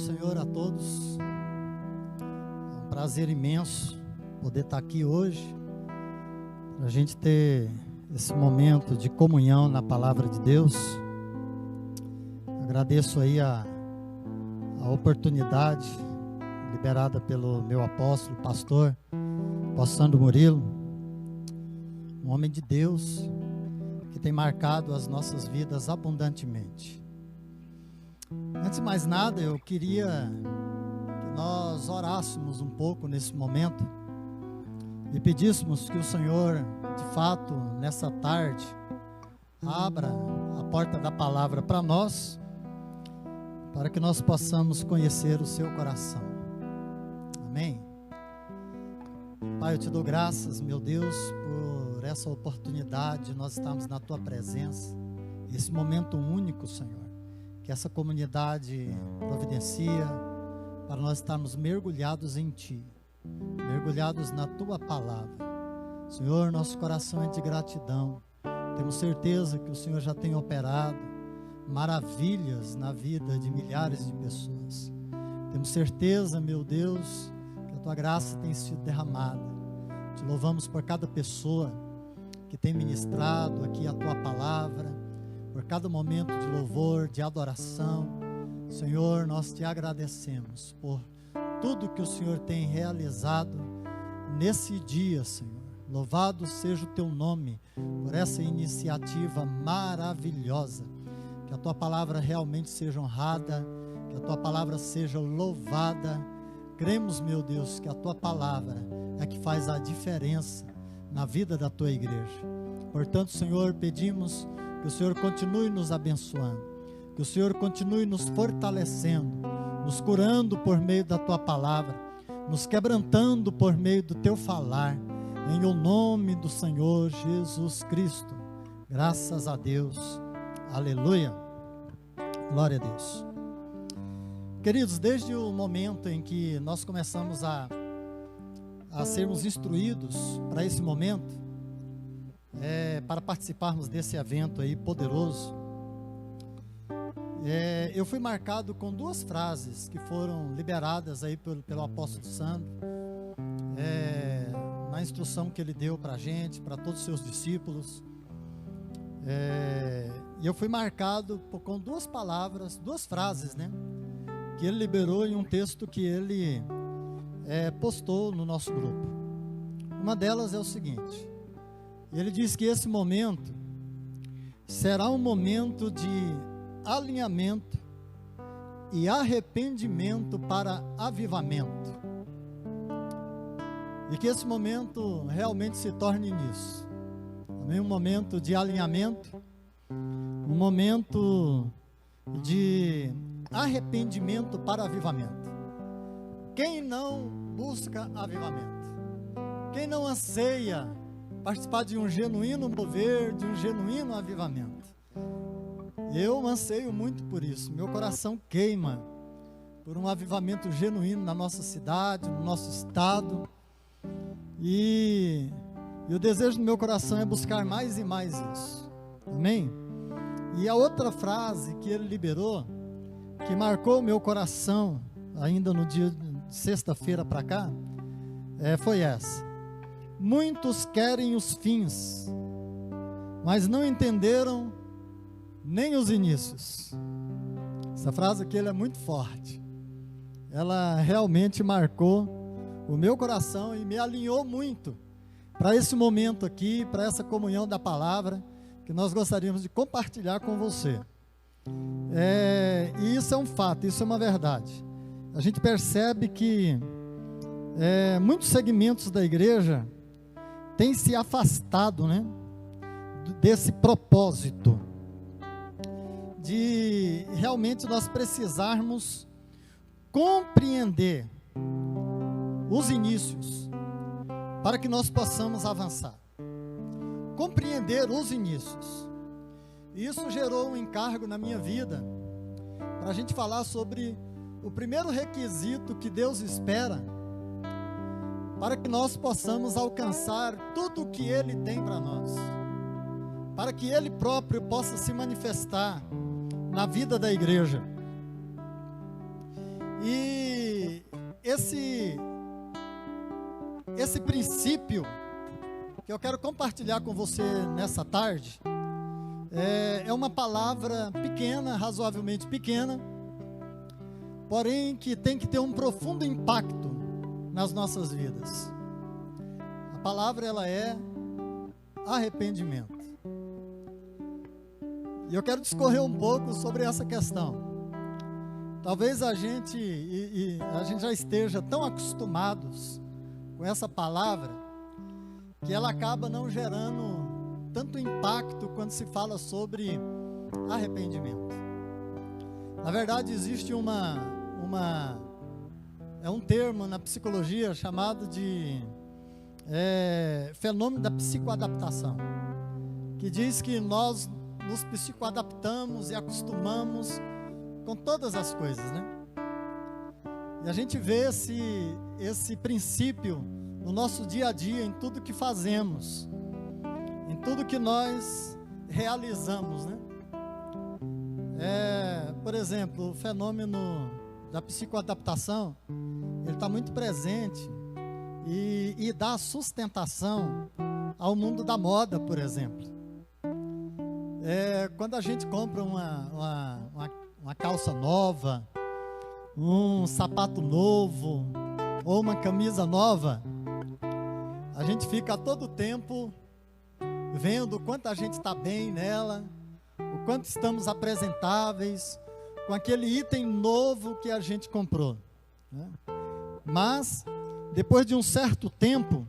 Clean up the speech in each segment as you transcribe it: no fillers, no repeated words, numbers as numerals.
Senhor a todos. É um prazer imenso poder estar aqui hoje, para a gente ter esse momento de comunhão na palavra de Deus. Agradeço aí a oportunidade liberada pelo meu apóstolo, pastor Sandro Murilo, um homem de Deus que tem marcado as nossas vidas abundantemente. Antes de mais nada, eu queria que nós orássemos um pouco nesse momento e pedíssemos que o Senhor, de fato, nessa tarde, abra a porta da palavra para nós, para que nós possamos conhecer o seu coração. Amém? Pai, eu te dou graças, meu Deus, por essa oportunidade de nós estarmos na tua presença, esse momento único, Senhor, que essa comunidade providencia para nós estarmos mergulhados em Ti, mergulhados na Tua Palavra. Senhor, nosso coração é de gratidão. Temos certeza que o Senhor já tem operado maravilhas na vida de milhares de pessoas. Temos certeza, meu Deus, que a Tua graça tem sido derramada. Te louvamos por cada pessoa que tem ministrado aqui a Tua Palavra, por cada momento de louvor, de adoração. Senhor, nós te agradecemos por tudo que o Senhor tem realizado nesse dia, Senhor. Louvado seja o teu nome por essa iniciativa maravilhosa. Que a tua palavra realmente seja honrada, que a tua palavra seja louvada. Cremos, meu Deus, que a tua palavra é que faz a diferença na vida da tua igreja. Portanto, Senhor, pedimos que o Senhor continue nos abençoando, que o Senhor continue nos fortalecendo, nos curando por meio da Tua palavra, nos quebrantando por meio do Teu falar, em o nome do Senhor Jesus Cristo. Graças a Deus. Aleluia. Glória a Deus. Queridos, desde o momento em que nós começamos a sermos instruídos para esse momento, para participarmos desse evento aí poderoso, eu fui marcado com duas frases que foram liberadas aí pelo apóstolo Sandro, na instrução que ele deu para a gente, para todos os seus discípulos, e eu fui marcado com duas palavras, duas frases, né, que ele liberou em um texto que ele postou no nosso grupo. Uma delas é o seguinte: ele diz que esse momento será um momento de alinhamento e arrependimento para avivamento. E que esse momento realmente se torne nisso. Também um momento de alinhamento, um momento de arrependimento para avivamento. Quem não busca avivamento? Quem não anseia participar de um genuíno mover, de um genuíno avivamento? Eu anseio muito por isso. Meu coração queima por um avivamento genuíno na nossa cidade, no nosso estado. E o desejo do meu coração é buscar mais e mais isso. Amém? E a outra frase que ele liberou, que marcou o meu coração ainda no dia de sexta-feira para cá, foi essa: muitos querem os fins, mas não entenderam nem os inícios. Essa frase aqui ela é muito forte. Ela realmente marcou o meu coração e me alinhou muito para esse momento aqui, para essa comunhão da palavra que nós gostaríamos de compartilhar com você. E isso é um fato, isso é uma verdade. A gente percebe que muitos segmentos da igreja têm se afastado, né, desse propósito de realmente nós precisarmos compreender os inícios para que nós possamos avançar. Compreender os inícios. Isso gerou um encargo na minha vida para a gente falar sobre o primeiro requisito que Deus espera para que nós possamos alcançar tudo o que Ele tem para nós, para que Ele próprio possa se manifestar na vida da igreja. E esse princípio que eu quero compartilhar com você nessa tarde é uma palavra pequena, razoavelmente pequena, porém que tem que ter um profundo impacto nas nossas vidas. A palavra, ela é arrependimento. E eu quero discorrer um pouco sobre essa questão. Talvez a gente já esteja tão acostumados com essa palavra que ela acaba não gerando tanto impacto quando se fala sobre arrependimento. Na verdade, existe um termo na psicologia chamado de fenômeno da psicoadaptação, que diz que nós nos psicoadaptamos e acostumamos com todas as coisas, né? E a gente vê esse princípio no nosso dia a dia, em tudo que fazemos, em tudo que nós realizamos, né? Por exemplo, o fenômeno da psicoadaptação, ele está muito presente e dá sustentação ao mundo da moda, por exemplo. Quando a gente compra uma calça nova, um sapato novo ou uma camisa nova, a gente fica a todo tempo vendo o quanto a gente está bem nela, o quanto estamos apresentáveis com aquele item novo que a gente comprou, né? Mas depois de um certo tempo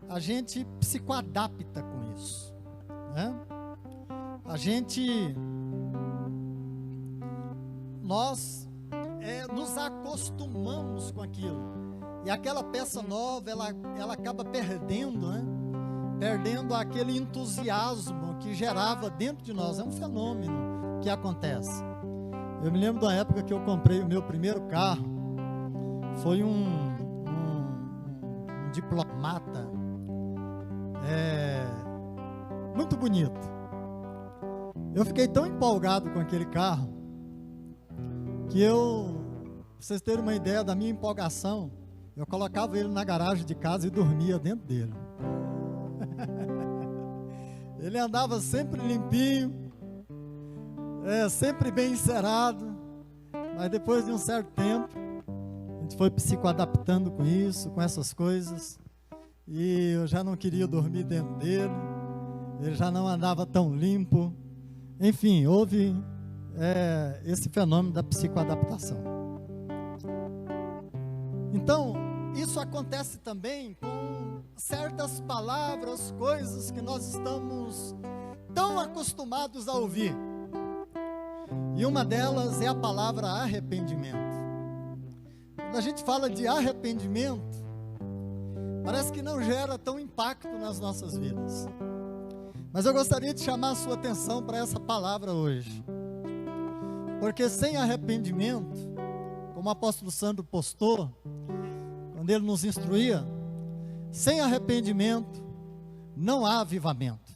a gente psicoadapta com isso, né? Nós nos acostumamos com aquilo, e aquela peça nova, ela acaba perdendo, né? Perdendo aquele entusiasmo que gerava dentro de nós. É um fenômeno que acontece. Eu me lembro da época que eu comprei o meu primeiro carro. Foi um Diplomata, muito bonito. Eu fiquei tão empolgado com aquele carro que pra vocês terem uma ideia da minha empolgação, eu colocava ele na garagem de casa e dormia dentro dele. Ele andava sempre limpinho, sempre bem encerado, mas depois de um certo tempo, a gente foi psicoadaptando com isso, com essas coisas, e eu já não queria dormir dentro dele, ele já não andava tão limpo. Enfim, houve esse fenômeno da psicoadaptação. Então, isso acontece também com certas palavras, coisas que nós estamos tão acostumados a ouvir. E uma delas é a palavra arrependimento. Quando a gente fala de arrependimento, parece que não gera tão impacto nas nossas vidas. Mas eu gostaria de chamar a sua atenção para essa palavra hoje. Porque sem arrependimento, como o apóstolo Sandro postou, quando ele nos instruía, sem arrependimento não há avivamento.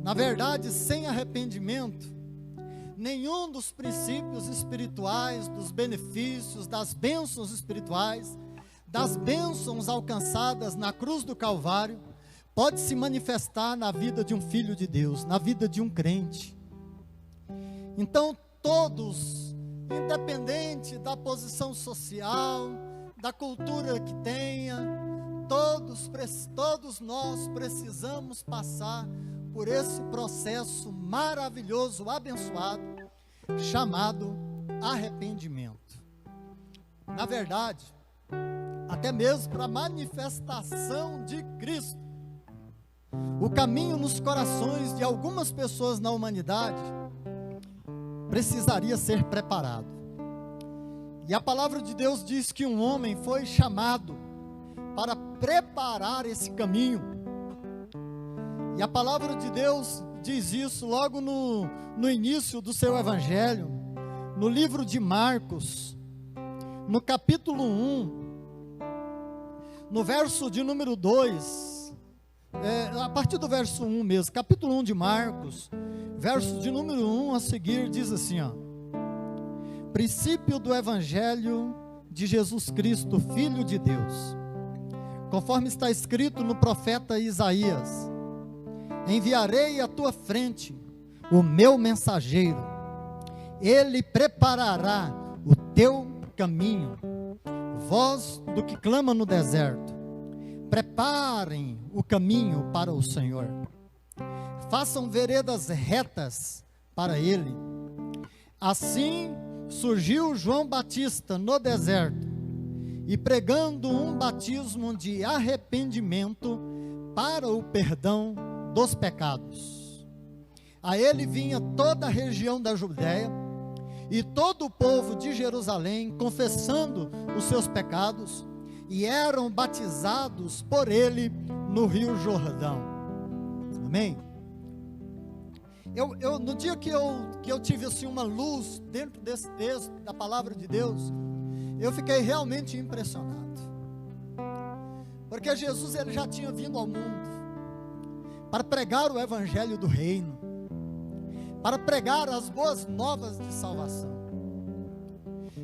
Na verdade, sem arrependimento, nenhum dos princípios espirituais, dos benefícios, das bênçãos espirituais, das bênçãos alcançadas na cruz do Calvário, pode se manifestar na vida de um filho de Deus, na vida de um crente. Então, todos, independente da posição social, da cultura que tenha, todos nós precisamos passar por esse processo maravilhoso, abençoado, chamado arrependimento. Na verdade, até mesmo para a manifestação de Cristo, o caminho nos corações de algumas pessoas na humanidade precisaria ser preparado. E a palavra de Deus diz que um homem foi chamado para preparar esse caminho. E a palavra de Deus diz isso logo no início do seu evangelho, no livro de Marcos, no capítulo 1, no verso de número 2, a partir do verso 1 mesmo, capítulo 1 de Marcos, verso de número 1 a seguir, diz assim, ó: Princípio do Evangelho de Jesus Cristo, Filho de Deus. Conforme está escrito no profeta Isaías: enviarei à tua frente o meu mensageiro, ele preparará o teu caminho. Voz do que clama no deserto: preparem o caminho para o Senhor, façam veredas retas para ele. Assim surgiu João Batista no deserto, e pregando um batismo de arrependimento para o perdão dos pecados. A ele vinha toda a região da Judéia e todo o povo de Jerusalém, confessando os seus pecados, e eram batizados por ele no Rio Jordão. Amém? No dia que eu tive assim uma luz dentro desse texto, da palavra de Deus, eu fiquei realmente impressionado. Porque Jesus, ele já tinha vindo ao mundo para pregar o evangelho do reino, para pregar as boas novas de salvação.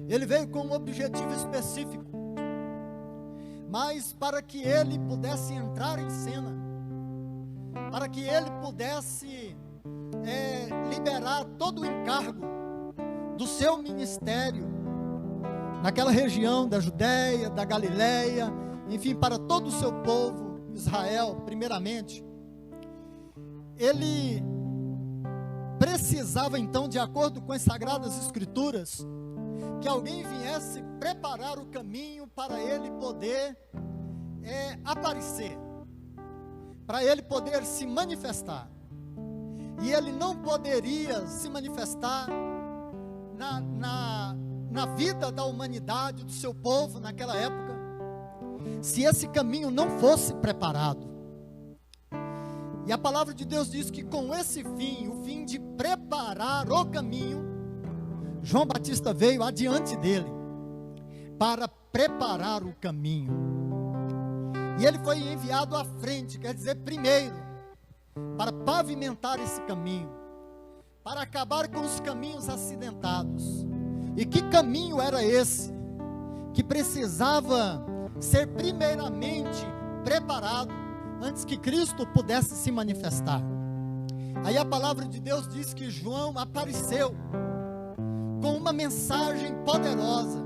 Ele veio com um objetivo específico, mas para que ele pudesse entrar em cena, para que ele pudesse liberar todo o encargo do seu ministério naquela região da Judéia, da Galileia, enfim, para todo o seu povo, Israel, primeiramente. Ele precisava então, de acordo com as Sagradas Escrituras, que alguém viesse preparar o caminho para ele poder aparecer, para ele poder se manifestar. E ele não poderia se manifestar na vida da humanidade, do seu povo naquela época, se esse caminho não fosse preparado. E a palavra de Deus diz que com esse fim, o fim de preparar o caminho, João Batista veio adiante dele, para preparar o caminho. E ele foi enviado à frente, quer dizer, primeiro, para pavimentar esse caminho, para acabar com os caminhos acidentados. E que caminho era esse, que precisava ser primeiramente preparado, antes que Cristo pudesse se manifestar? Aí a palavra de Deus diz que João apareceu com uma mensagem poderosa,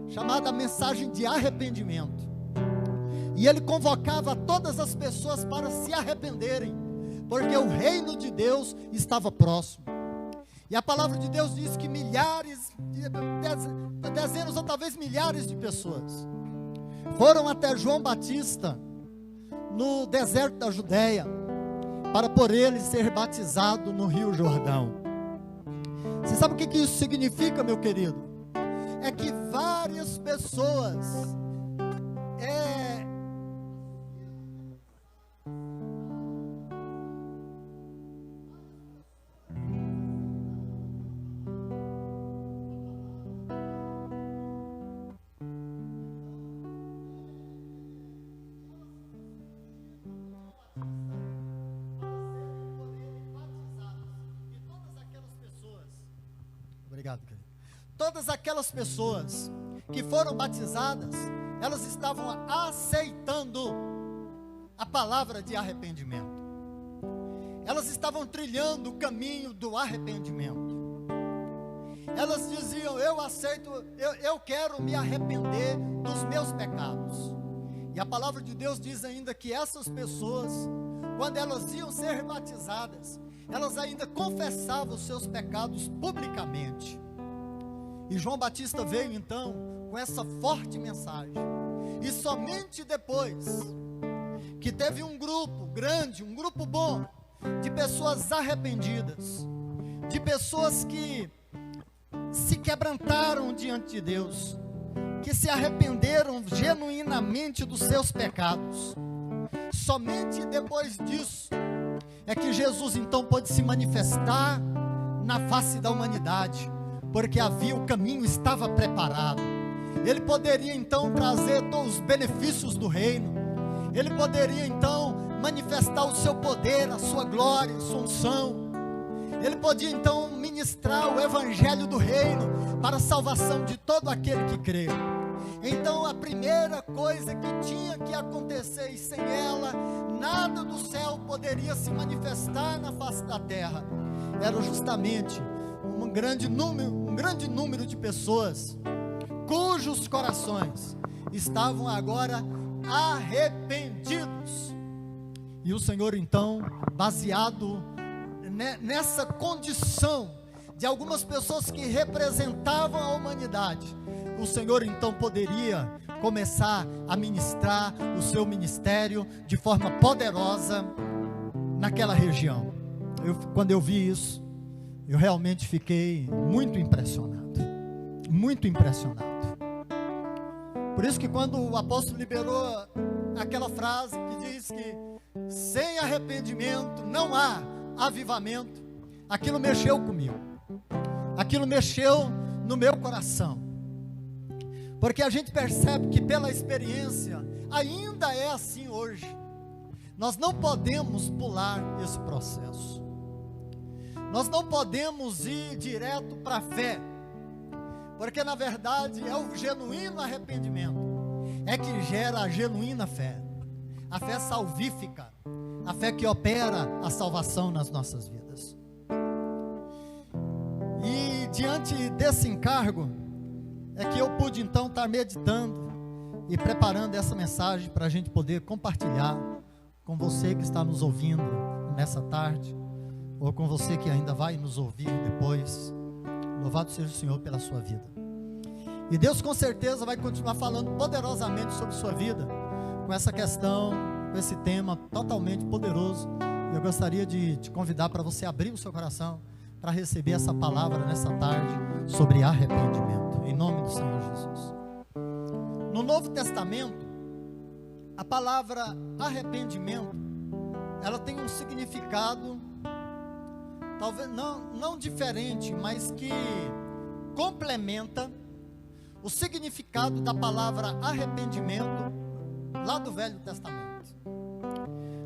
chamada mensagem de arrependimento. E ele convocava todas as pessoas para se arrependerem, porque o reino de Deus estava próximo. E a palavra de Deus diz que dezenas ou talvez milhares de pessoas foram até João Batista no deserto da Judéia, para por ele ser batizado no Rio Jordão. Você sabe o que isso significa, meu querido? É que várias pessoas todas aquelas pessoas que foram batizadas, elas estavam aceitando a palavra de arrependimento. Elas estavam trilhando o caminho do arrependimento. Elas diziam: eu aceito, eu quero me arrepender dos meus pecados. E a palavra de Deus diz ainda que essas pessoas, quando elas iam ser batizadas, elas ainda confessavam os seus pecados publicamente. E João Batista veio então com essa forte mensagem. E somente depois que teve um grupo grande, um grupo bom, de pessoas arrependidas, de pessoas que se quebrantaram diante de Deus, que se arrependeram genuinamente dos seus pecados, somente depois disso é que Jesus então pôde se manifestar na face da humanidade, porque o caminho estava preparado. Ele poderia então trazer todos os benefícios do reino, ele poderia então manifestar o seu poder, a sua glória, a sua unção. Ele podia então ministrar o evangelho do reino para a salvação de todo aquele que crê. Então a primeira coisa que tinha que acontecer, e sem ela nada do céu poderia se manifestar na face da terra, era justamente um grande número de pessoas cujos corações estavam agora arrependidos. E o Senhor então, baseado nessa condição de algumas pessoas que representavam a humanidade, o Senhor então poderia começar a ministrar o seu ministério de forma poderosa naquela região. Quando eu vi isso, eu realmente fiquei muito impressionado, muito impressionado. Por isso que quando o apóstolo liberou aquela frase que diz que sem arrependimento não há avivamento, aquilo mexeu comigo, aquilo mexeu no meu coração, porque a gente percebe que pela experiência ainda é assim hoje. Nós não podemos pular esse processo, nós não podemos ir direto para a fé, porque na verdade é o genuíno arrependimento é que gera a genuína fé, a fé salvífica, a fé que opera a salvação nas nossas vidas. E diante desse encargo é que eu pude então estar meditando e preparando essa mensagem para a gente poder compartilhar com você que está nos ouvindo nessa tarde, ou com você que ainda vai nos ouvir depois. Louvado seja o Senhor pela sua vida. E Deus com certeza vai continuar falando poderosamente sobre sua vida, com essa questão, com esse tema totalmente poderoso. Eu gostaria de te convidar para você abrir o seu coração para receber essa palavra nessa tarde sobre arrependimento, em nome do Senhor Jesus. No Novo Testamento, a palavra arrependimento, ela tem um significado talvez não diferente, mas que complementa o significado da palavra arrependimento lá do Velho Testamento.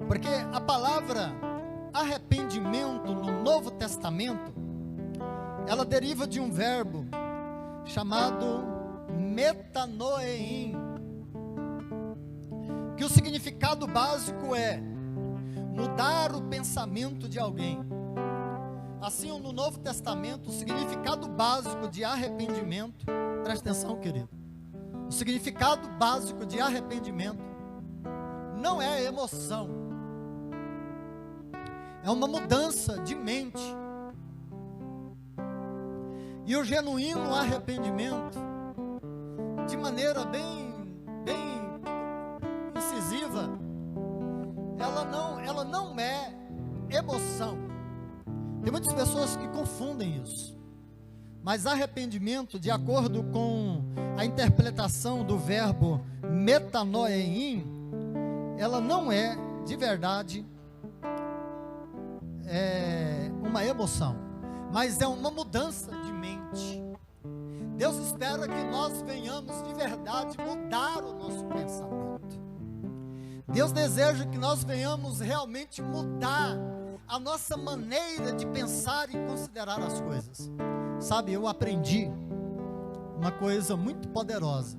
Porque a palavra arrependimento no Novo Testamento, ela deriva de um verbo chamado metanoein, que o significado básico é mudar o pensamento de alguém. Assim, no Novo Testamento, o significado básico de arrependimento, presta atenção, querido, o significado básico de arrependimento não é emoção, é uma mudança de mente. E o genuíno arrependimento, de maneira bem incisiva, ela não é emoção. Tem muitas pessoas que confundem isso, mas arrependimento, de acordo com a interpretação do verbo metanoein, ela não é de verdade uma emoção, mas é uma mudança de mente. Deus espera que nós venhamos de verdade mudar o nosso pensamento. Deus deseja que nós venhamos realmente mudar a nossa maneira de pensar e considerar as coisas. Sabe, eu aprendi uma coisa muito poderosa,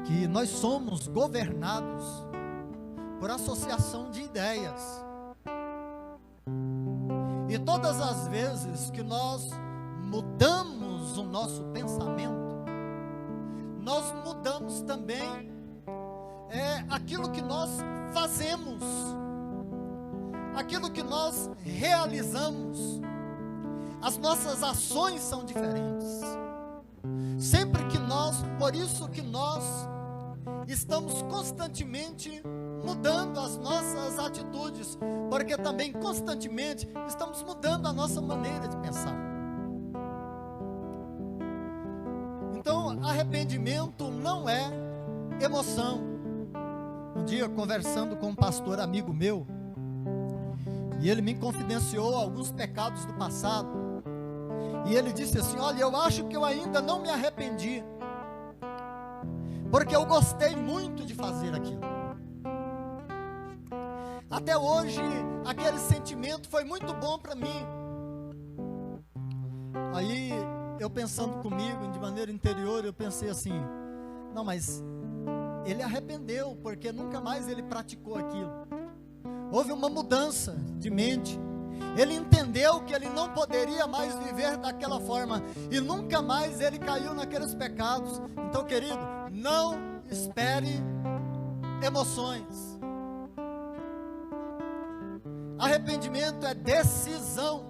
que nós somos governados por associação de ideias. E todas as vezes que nós mudamos o nosso pensamento, nós mudamos também aquilo que nós fazemos, aquilo que nós realizamos. As nossas ações são diferentes. Sempre que por isso que nós estamos constantemente mudando as nossas atitudes, porque também constantemente estamos mudando a nossa maneira de pensar. Então, arrependimento não é emoção. Um dia, conversando com um pastor amigo meu, e ele me confidenciou alguns pecados do passado, e ele disse assim: olha, eu acho que eu ainda não me arrependi, porque eu gostei muito de fazer aquilo. Até hoje, aquele sentimento foi muito bom para mim, Aí, eu pensando comigo, de maneira interior, eu pensei assim, não, mas ele arrependeu, porque nunca mais ele praticou aquilo. Houve uma mudança de mente. Ele entendeu que ele não poderia mais viver daquela forma, e nunca mais ele caiu naqueles pecados. Então, querido, não espere emoções. Arrependimento é decisão.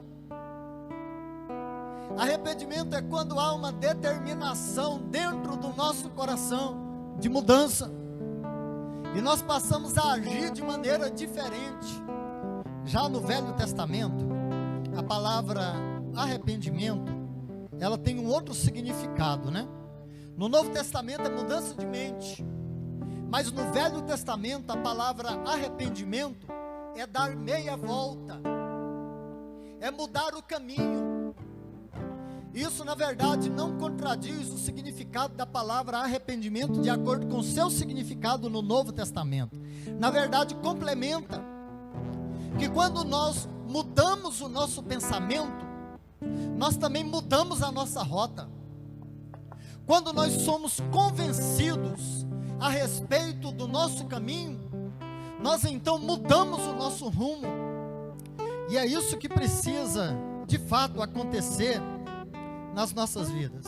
Arrependimento é quando há uma determinação dentro do nosso coração de mudança, e nós passamos a agir de maneira diferente. Já no Velho Testamento, a palavra arrependimento, ela tem um outro significado, né? No Novo Testamento é mudança de mente, mas no Velho Testamento a palavra arrependimento é dar meia volta, é mudar o caminho. Isso, na verdade, não contradiz o significado da palavra arrependimento de acordo com o seu significado no Novo Testamento. Na verdade, complementa. Que quando nós mudamos o nosso pensamento, nós também mudamos a nossa rota. Quando nós somos convencidos a respeito do nosso caminho, nós então mudamos o nosso rumo. E é isso que precisa, de fato, acontecer nas nossas vidas.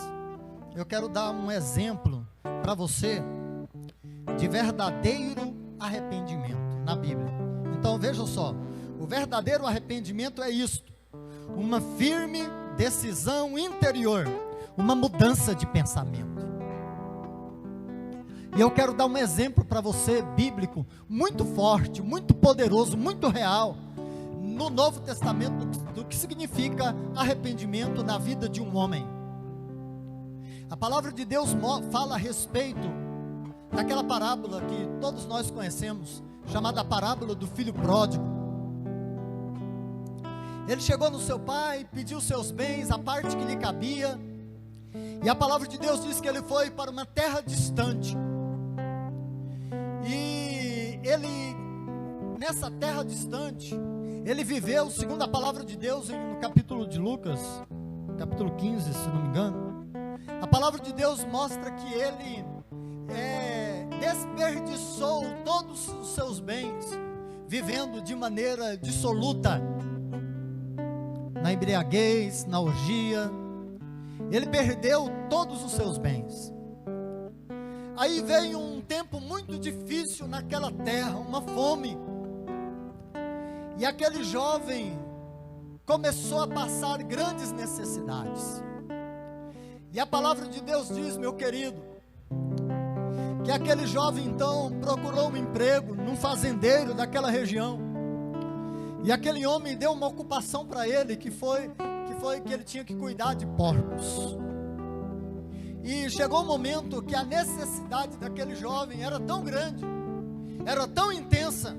Eu quero dar um exemplo para você de verdadeiro arrependimento na Bíblia. Então veja só, o verdadeiro arrependimento é isto: uma firme decisão interior, uma mudança de pensamento. E eu quero dar um exemplo para você, bíblico, muito forte, muito poderoso, muito real, no Novo Testamento, do que significa arrependimento na vida de um homem. A palavra de Deus fala a respeito daquela parábola que todos nós conhecemos, chamada a parábola do filho pródigo. Ele chegou no seu pai, pediu seus bens, a parte que lhe cabia, e a palavra de Deus diz que ele foi para uma terra distante, e ele, nessa terra distante, ele viveu, segundo a palavra de Deus, no capítulo de Lucas, capítulo 15, se não me engano, a palavra de Deus mostra que ele desperdiçou todos os seus bens, vivendo de maneira dissoluta, na embriaguez, na orgia. Ele perdeu todos os seus bens. Aí veio um tempo muito difícil naquela terra, uma fome, e aquele jovem começou a passar grandes necessidades. E a palavra de Deus diz, meu querido, que aquele jovem então procurou um emprego num fazendeiro daquela região, e aquele homem deu uma ocupação para ele, que foi que ele tinha que cuidar de porcos. E chegou um momento que a necessidade daquele jovem era tão grande, era tão intensa,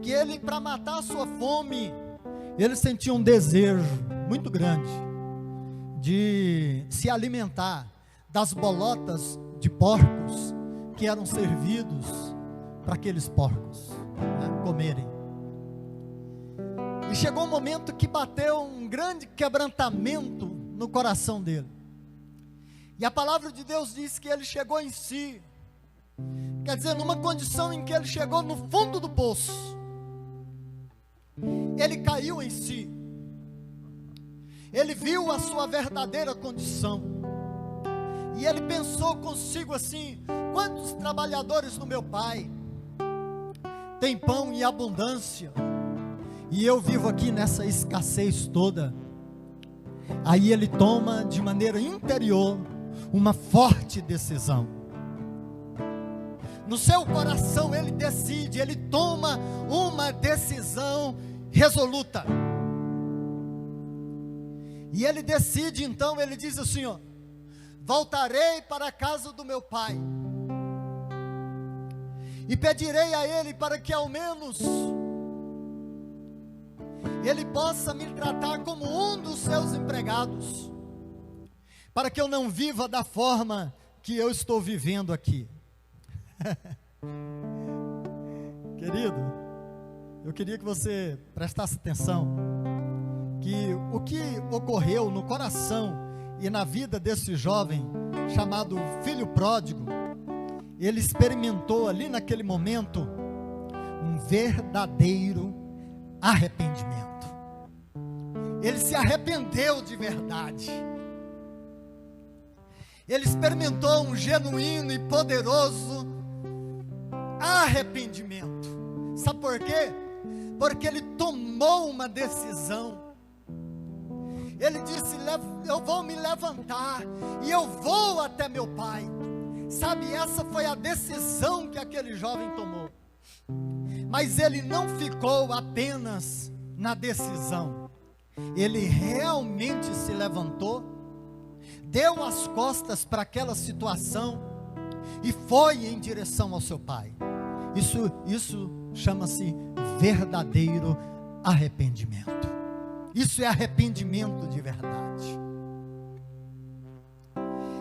que ele, para matar a sua fome, ele sentia um desejo muito grande de se alimentar das bolotas de porcos que eram servidos para aqueles porcos, né, comerem. E chegou um momento que bateu um grande quebrantamento no coração dele. E a palavra de Deus diz que ele chegou em si, quer dizer, numa condição em que ele chegou no fundo do poço. Ele caiu em si. Ele viu a sua verdadeira condição. E ele pensou consigo assim: quantos trabalhadores no meu pai têm pão em abundância, e eu vivo aqui nessa escassez toda. Aí ele toma de maneira interior uma forte decisão. No seu coração ele decide, ele toma uma decisão resoluta. E ele decide então, ele diz assim, ó: voltarei para a casa do meu pai, e pedirei a ele para que ao menos ele possa me tratar como um dos seus empregados, para que eu não viva da forma que eu estou vivendo aqui. Querido, eu queria que você prestasse atenção. que o que ocorreu no coração e na vida desse jovem chamado filho pródigo, ele experimentou ali naquele momento um verdadeiro arrependimento. Ele se arrependeu de verdade. Ele experimentou um genuíno e poderoso arrependimento. Sabe por quê? Porque ele tomou uma decisão. Ele disse: eu vou me levantar e eu vou até meu pai. Sabe, essa foi a decisão que aquele jovem tomou. Mas ele não ficou apenas na decisão. Ele realmente se levantou, deu as costas para aquela situação e foi em direção ao seu pai. Isso chama-se verdadeiro arrependimento. Isso é arrependimento de verdade.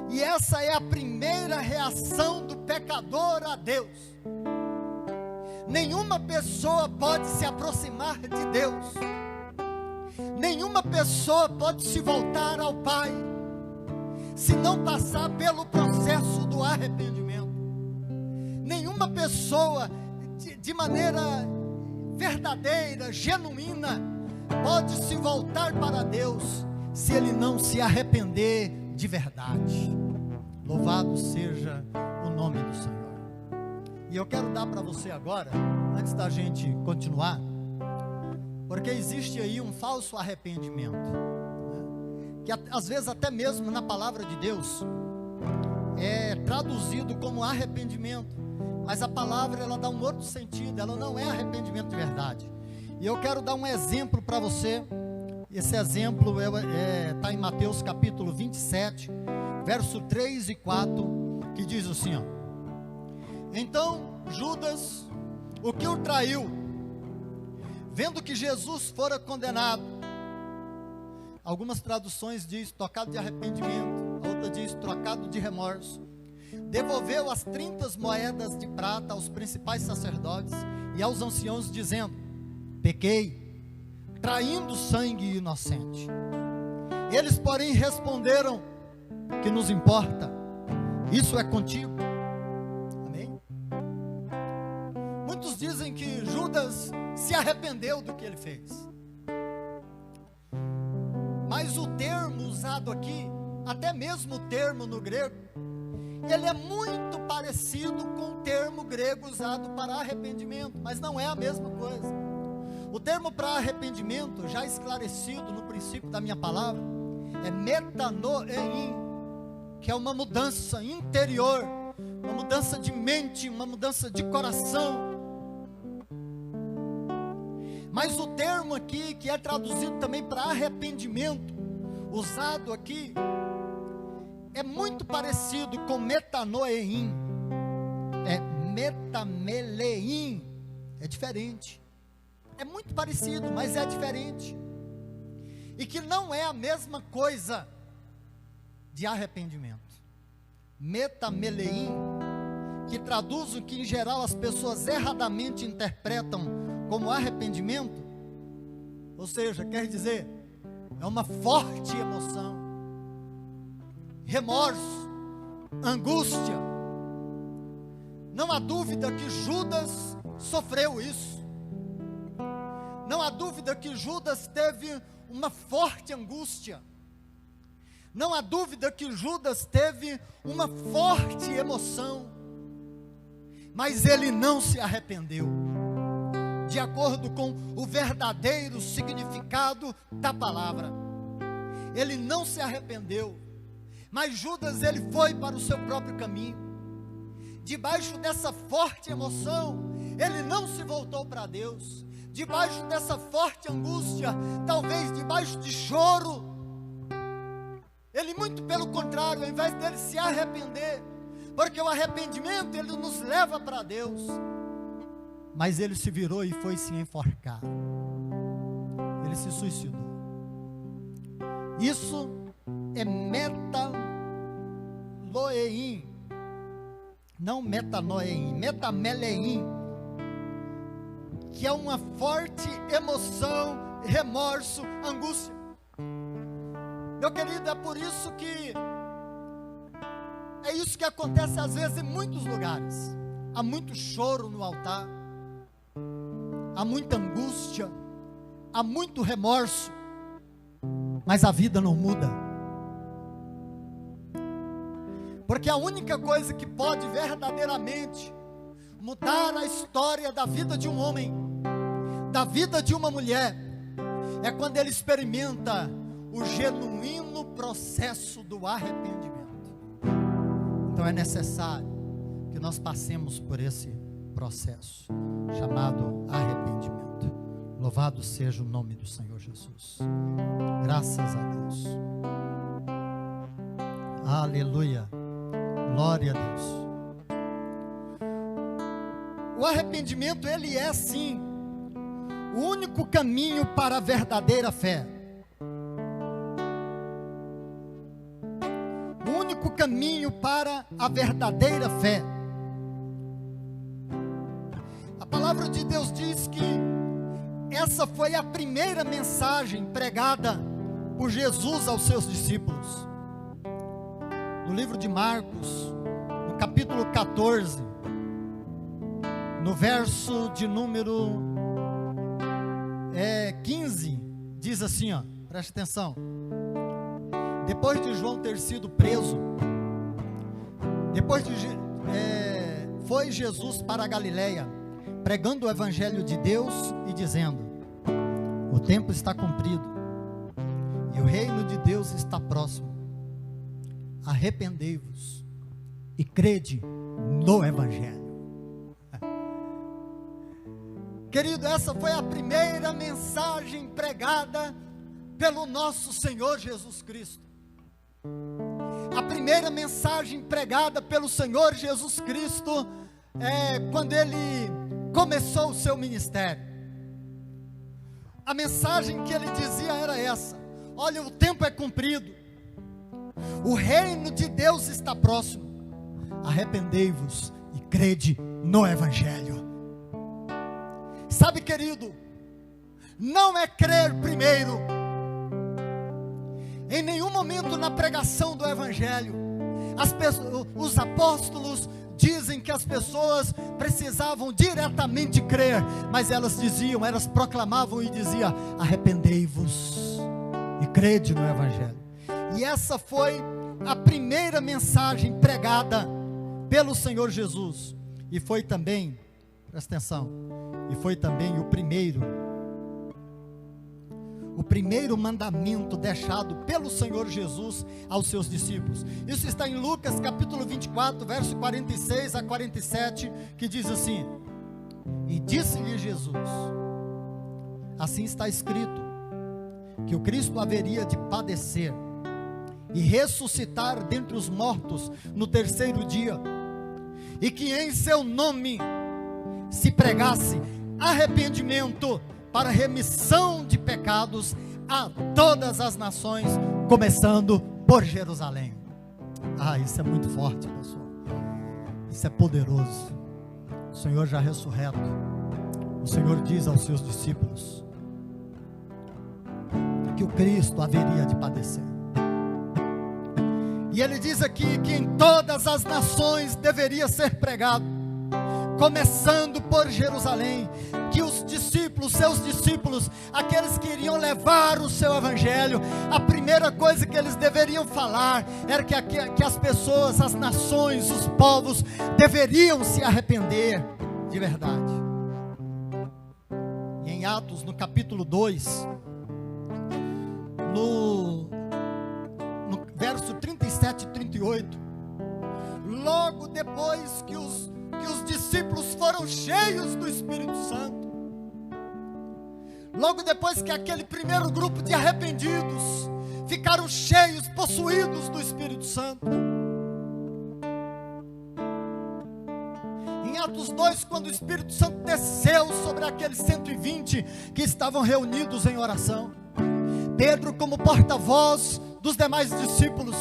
E essa é a primeira reação do pecador a Deus. Nenhuma pessoa pode se aproximar de Deus. Nenhuma pessoa pode se voltar ao Pai se não passar pelo processo do arrependimento. Nenhuma pessoa de maneira verdadeira, genuína, pode se voltar para Deus se ele não se arrepender de verdade. Louvado seja o nome do Senhor. E eu quero dar para você agora, antes da gente continuar, porque existe aí um falso arrependimento, né? Que às vezes até mesmo na palavra de Deus é traduzido como arrependimento, mas a palavra ela dá um outro sentido, ela não é arrependimento de verdade. E eu quero dar um exemplo para você. Esse exemplo está em Mateus capítulo 27, verso 3 e 4, que diz assim, ó: Então Judas, o que o traiu, vendo que Jesus fora condenado, algumas traduções diz tocado de arrependimento, a outra diz trocado de remorso, devolveu as 30 moedas de prata aos principais sacerdotes e aos anciãos, dizendo: Pequei, traindo sangue inocente. Eles, porém, responderam: Que nos importa? Isso é contigo. Amém? Muitos dizem que Judas se arrependeu do que ele fez. Mas o termo usado aqui, até mesmo o termo no grego, ele é muito parecido com o termo grego usado para arrependimento, mas não é a mesma coisa. O termo para arrependimento, já esclarecido no princípio da minha palavra, é metanoein, que é uma mudança interior, uma mudança de mente, uma mudança de coração. Mas o termo aqui, que é traduzido também para arrependimento, usado aqui, é muito parecido com metanoein, é metamelein, é diferente. É muito parecido, mas é diferente. E que não é a mesma coisa de arrependimento. Metamelein, que traduz o que em geral as pessoas erradamente interpretam como arrependimento, ou seja, quer dizer, é uma forte emoção, remorso, angústia. Não há dúvida que Judas sofreu isso. Não há dúvida que Judas teve uma forte angústia. Não há dúvida que Judas teve uma forte emoção. Mas ele não se arrependeu, de acordo com o verdadeiro significado da palavra. Ele não se arrependeu. Mas Judas, ele foi para o seu próprio caminho. Debaixo dessa forte emoção, ele não se voltou para Deus. Debaixo dessa forte angústia, talvez debaixo de choro, ele muito pelo contrário, ao invés dele se arrepender, porque o arrependimento ele nos leva para Deus, mas ele se virou e foi se enforcar. Ele se suicidou. Isso é metanoein, não metanoein, metamelein, que é uma forte emoção remorso, angústia. Meu querido, é por isso que é isso que acontece às vezes em muitos lugares. Há muito choro no altar, há muita angústia, há muito remorso, mas a vida não muda. Porque a única coisa que pode verdadeiramente mudar a história da vida de um homem, da vida de uma mulher, é quando ele experimenta o genuíno processo do arrependimento. Então é necessário que nós passemos por esse processo chamado arrependimento. Louvado seja o nome do Senhor Jesus. Graças a Deus. Aleluia. Glória a Deus. O arrependimento, ele é sim o único caminho para a verdadeira fé. O único caminho para a verdadeira fé. A palavra de Deus diz que essa foi a primeira mensagem pregada por Jesus aos seus discípulos. No livro de Marcos, no capítulo 14, no verso de número 15, diz assim, ó, preste atenção. Depois de João ter sido preso, foi Jesus para a Galileia, pregando o evangelho de Deus e dizendo: o tempo está cumprido e o reino de Deus está próximo. Arrependei-vos e crede no evangelho. Querido, essa foi a primeira mensagem pregada pelo nosso Senhor Jesus Cristo. A primeira mensagem pregada pelo Senhor Jesus Cristo quando ele começou o seu ministério. A mensagem que ele dizia era essa: olha, o tempo é cumprido, o reino de Deus está próximo, arrependei-vos e crede no evangelho. Sabe, querido, não é crer primeiro. Em nenhum momento na pregação do evangelho, os apóstolos dizem que as pessoas precisavam diretamente crer, mas elas proclamavam e diziam: arrependei-vos e crede no evangelho. E essa foi a primeira mensagem pregada pelo Senhor Jesus, e foi também, presta atenção, e foi também o primeiro mandamento deixado pelo Senhor Jesus aos seus discípulos. Isso está em Lucas capítulo 24, verso 46 a 47, que diz assim: e disse-lhe Jesus: assim está escrito, que o Cristo haveria de padecer e ressuscitar dentre os mortos no terceiro dia, e que em seu nome se pregasse arrependimento para remissão de pecados a todas as nações, começando por Jerusalém. Isso é muito forte, pessoal. Isso é poderoso. O Senhor já ressurreto, o Senhor diz aos seus discípulos que o Cristo haveria de padecer. E ele diz aqui que em todas as nações deveria ser pregado, começando por Jerusalém, que os discípulos, seus discípulos, aqueles que iriam levar o seu evangelho, a primeira coisa que eles deveriam falar era que as pessoas, as nações, os povos deveriam se arrepender de verdade. E em Atos, no capítulo 2, no verso 37 e 38, logo depois que os discípulos foram cheios do Espírito Santo, logo depois que aquele primeiro grupo de arrependidos ficaram cheios, possuídos do Espírito Santo, em Atos 2, quando o Espírito Santo desceu sobre aqueles 120 que estavam reunidos em oração, Pedro, como porta-voz dos demais discípulos,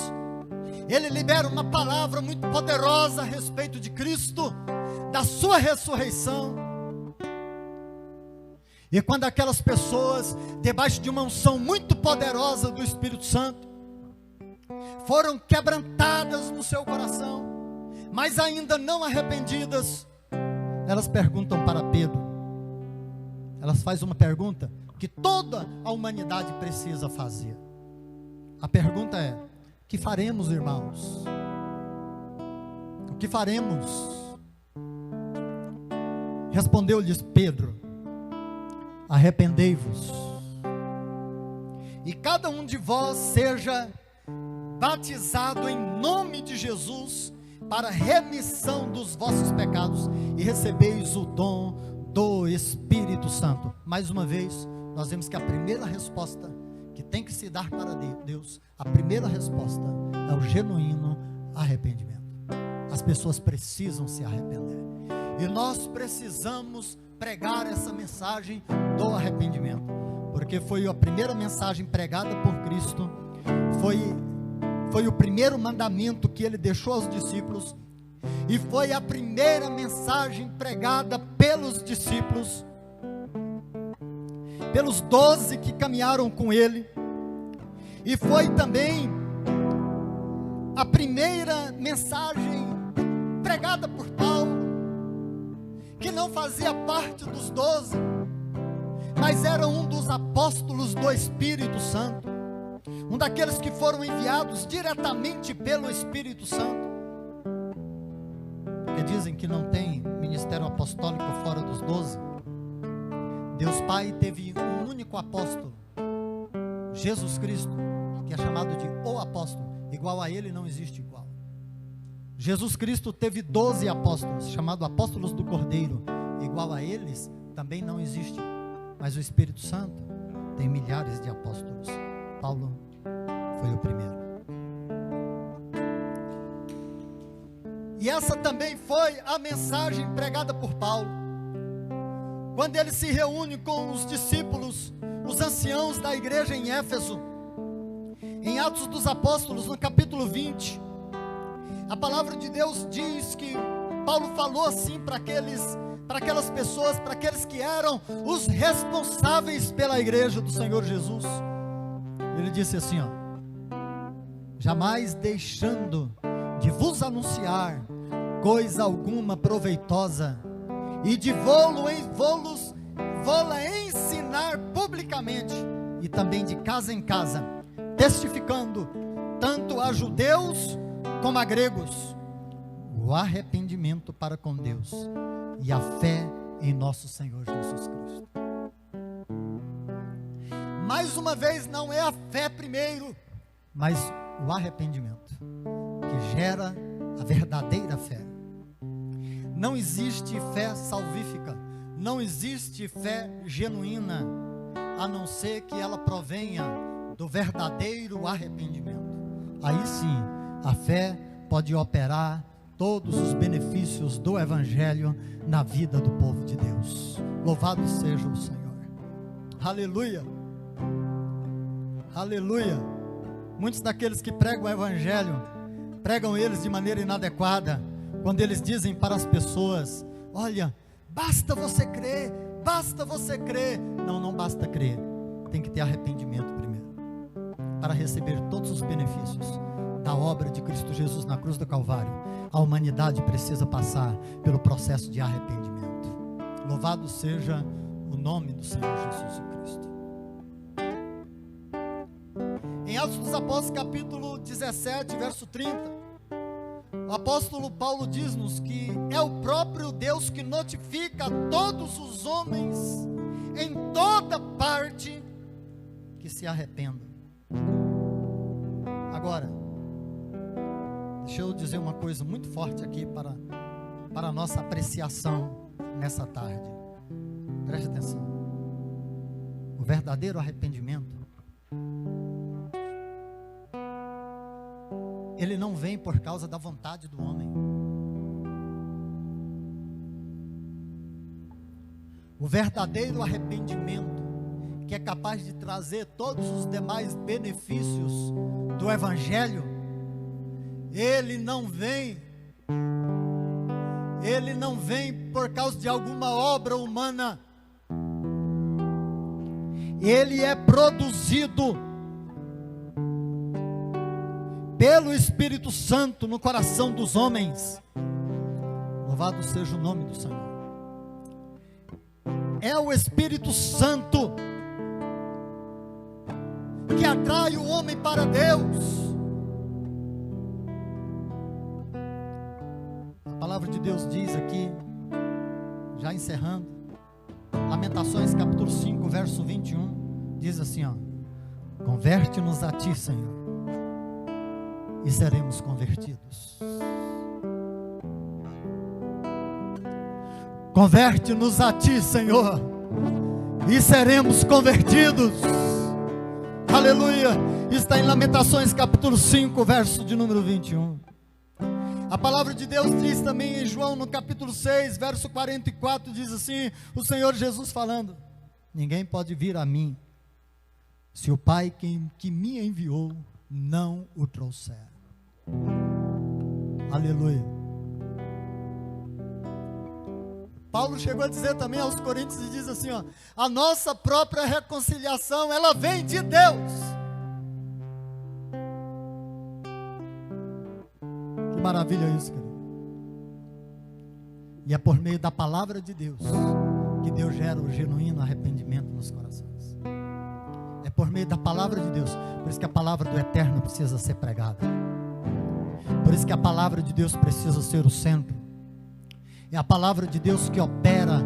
ele libera uma palavra muito poderosa a respeito de Cristo, da sua ressurreição. E quando aquelas pessoas, debaixo de uma unção muito poderosa do Espírito Santo, foram quebrantadas no seu coração, mas ainda não arrependidas, elas perguntam para Pedro, elas fazem uma pergunta que toda a humanidade precisa fazer. A pergunta é: o que faremos, irmãos? O que faremos? Respondeu-lhes Pedro: arrependei-vos, e cada um de vós seja batizado em nome de Jesus, para remissão dos vossos pecados, e recebeis o dom do Espírito Santo. Mais uma vez, nós vemos que a primeira resposta que tem que se dar para Deus, a primeira resposta é o genuíno arrependimento. As pessoas precisam se arrepender, e nós precisamos pregar essa mensagem do arrependimento, porque foi a primeira mensagem pregada por Cristo, foi o primeiro mandamento que ele deixou aos discípulos, e foi a primeira mensagem pregada pelos discípulos, pelos 12 que caminharam com ele, e foi também a primeira mensagem pregada por Paulo, que não fazia parte dos 12, mas era um dos apóstolos do Espírito Santo, um daqueles que foram enviados diretamente pelo Espírito Santo, porque dizem que não tem ministério apostólico fora dos 12. Deus Pai teve um único apóstolo, Jesus Cristo, que é chamado de o apóstolo. Igual a ele não existe igual. Jesus Cristo teve 12 apóstolos, chamados apóstolos do Cordeiro. Igual a eles também não existe. Mas o Espírito Santo tem milhares de apóstolos. Paulo foi o primeiro. E essa também foi a mensagem pregada por Paulo, quando ele se reúne com os discípulos, os anciãos da igreja em Éfeso, em Atos dos Apóstolos, no capítulo 20, a palavra de Deus diz que Paulo falou assim para aquelas pessoas, para aqueles que eram os responsáveis pela igreja do Senhor Jesus. Ele disse assim, jamais deixando de vos anunciar coisa alguma proveitosa, e de vô-la ensinar publicamente, e também de casa em casa, testificando tanto a judeus como a gregos o arrependimento para com Deus e a fé em nosso Senhor Jesus Cristo. Mais uma vez, não é a fé primeiro, mas o arrependimento que gera a verdadeira fé. Não existe fé salvífica, não existe fé genuína, a não ser que ela provenha do verdadeiro arrependimento. Aí sim, a fé pode operar todos os benefícios do Evangelho na vida do povo de Deus. Louvado seja o Senhor. Aleluia. Aleluia. Muitos daqueles que pregam o Evangelho, pregam eles de maneira inadequada, quando eles dizem para as pessoas, olha, basta você crer, basta você crer. Não, não basta crer, tem que ter arrependimento primeiro, para receber todos os benefícios da obra de Cristo Jesus na cruz do Calvário. A humanidade precisa passar pelo processo de arrependimento. Louvado seja o nome do Senhor Jesus Cristo. Em Atos dos Apóstolos, capítulo 17, verso 30, o apóstolo Paulo diz-nos que é o próprio Deus que notifica a todos os homens em toda parte que se arrependam. Agora, deixa eu dizer uma coisa muito forte aqui para a nossa apreciação nessa tarde. Preste atenção. O verdadeiro arrependimento, ele não vem por causa da vontade do homem. O verdadeiro arrependimento, que é capaz de trazer todos os demais benefícios do Evangelho, ele não vem por causa de alguma obra humana. ele é produzido pelo Espírito Santo no coração dos homens. Louvado seja o nome do Senhor. É o Espírito Santo que atrai o homem para Deus. A palavra de Deus diz aqui, já encerrando, Lamentações capítulo 5, verso 21, diz assim, ó: converte-nos a ti, Senhor, e seremos convertidos. Converte-nos a ti, Senhor, e seremos convertidos. Aleluia. Está em Lamentações capítulo 5, verso de número 21. A palavra de Deus diz também em João no capítulo 6, verso 44, diz assim, o Senhor Jesus falando: ninguém pode vir a mim, se o Pai que me enviou não o trouxer. Aleluia. Paulo chegou a dizer também aos Coríntios e diz assim, ó: a nossa própria reconciliação, ela vem de Deus. Que maravilha isso, querido. E é por meio da palavra de Deus que Deus gera o genuíno arrependimento nos corações. É por meio da palavra de Deus. Por isso que a palavra do Eterno precisa ser pregada. Por isso que a palavra de Deus precisa ser o centro. É a palavra de Deus que opera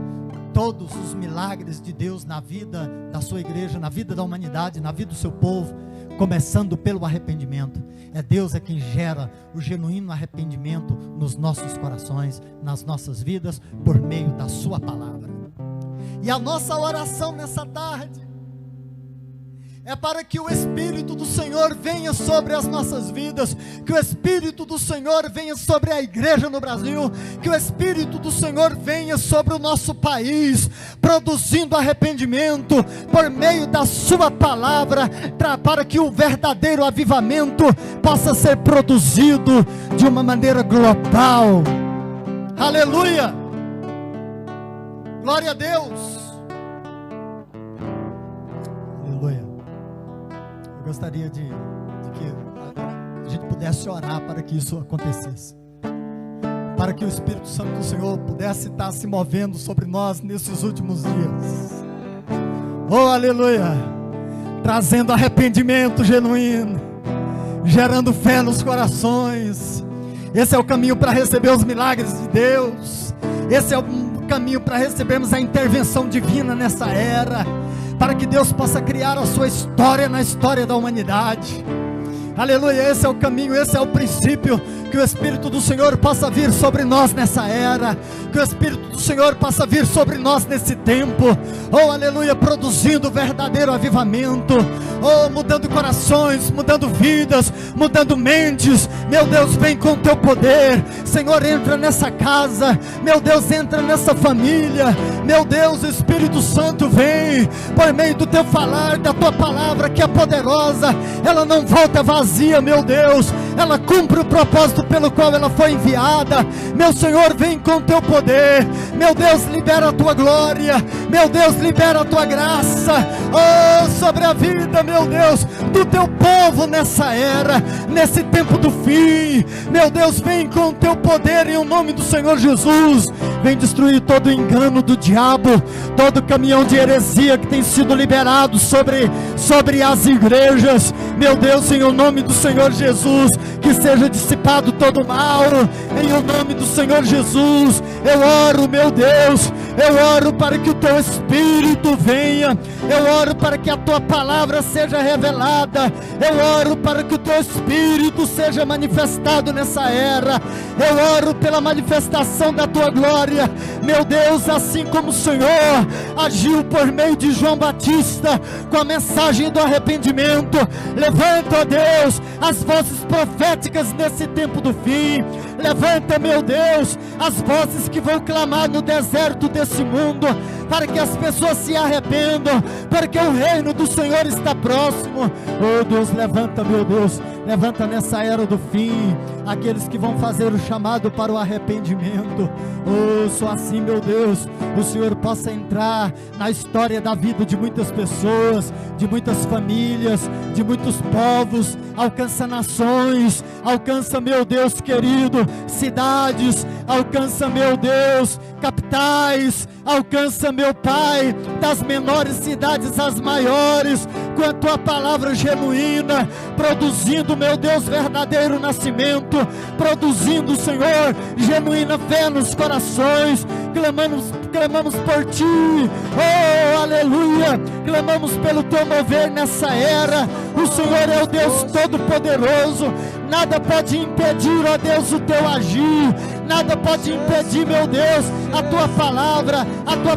todos os milagres de Deus na vida da sua igreja, na vida da humanidade, na vida do seu povo, começando pelo arrependimento. É Deus quem gera o genuíno arrependimento nos nossos corações, nas nossas vidas, por meio da sua palavra. E a nossa oração nessa tarde é para que o Espírito do Senhor venha sobre as nossas vidas, que o Espírito do Senhor venha sobre a igreja no Brasil, que o Espírito do Senhor venha sobre o nosso país, produzindo arrependimento por meio da sua palavra, para que o verdadeiro avivamento possa ser produzido de uma maneira global. Aleluia! Glória a Deus! Aleluia! Eu gostaria de que a gente pudesse orar para que isso acontecesse, para que o Espírito Santo do Senhor pudesse estar se movendo sobre nós nesses últimos dias. Oh, aleluia! Trazendo arrependimento genuíno, gerando fé nos corações. Esse é o caminho para receber os milagres de Deus. Esse é o caminho para recebermos a intervenção divina nessa era, para que Deus possa criar a sua história na história da humanidade. Aleluia, esse é o caminho, esse é o princípio. Que o Espírito do Senhor possa vir sobre nós nessa era, que o Espírito do Senhor possa vir sobre nós nesse tempo, oh aleluia, produzindo verdadeiro avivamento, oh mudando corações, mudando vidas, mudando mentes. Meu Deus, vem com o teu poder, Senhor, entra nessa casa, meu Deus, entra nessa família, meu Deus, Espírito Santo, vem, por meio do teu falar, da tua palavra que é poderosa, ela não volta vazia, meu Deus, ela cumpre o propósito pelo qual ela foi enviada. Meu Senhor, vem com o teu poder, meu Deus, libera a tua glória, meu Deus, libera a tua graça, oh, sobre a vida, meu Deus, do teu povo nessa era, nesse tempo do fim. Meu Deus, vem com o teu poder em o nome do Senhor Jesus, vem destruir todo o engano do diabo, todo o caminhão de heresia que tem sido liberado sobre as igrejas, meu Deus, em o nome do Senhor Jesus, que seja dissipado todo o mal, em o nome do Senhor Jesus. Eu oro, meu Deus, eu oro para que o teu Espírito venha, eu oro para que a tua palavra seja revelada, eu oro para que o teu Espírito seja manifestado nessa era, eu oro pela manifestação da tua glória, meu Deus, assim como o Senhor agiu por meio de João Batista, com a mensagem do arrependimento. Levanta, ó Deus, as vozes proféticas nesse tempo do fim. Levanta, meu Deus, as vozes que vão clamar no deserto desse mundo. para que as pessoas se arrependam, porque o reino do Senhor está próximo. Oh Deus, levanta, meu Deus, levanta nessa era do fim aqueles que vão fazer o chamado para o arrependimento. Oh, só assim, meu Deus, o Senhor possa entrar na história da vida de muitas pessoas, de muitas famílias, de muitos povos. Alcança nações, alcança, meu Deus querido, cidades, alcança, meu Deus, capitais, alcança, meu Pai, das menores cidades às maiores, com a tua palavra genuína, produzindo, meu Deus, verdadeiro nascimento, produzindo, Senhor, genuína fé nos corações. Clamamos por Ti, oh aleluia, clamamos pelo Teu mover nessa era. O Senhor é o Deus Todo-Poderoso, nada pode impedir, ó Deus, o Teu agir, nada pode impedir, meu Deus, a Tua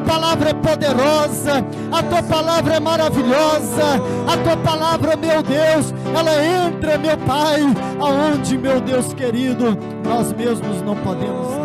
palavra é poderosa, a Tua palavra é maravilhosa, a Tua palavra, meu Deus, ela entra, meu Pai, aonde, meu Deus querido, nós mesmos não podemos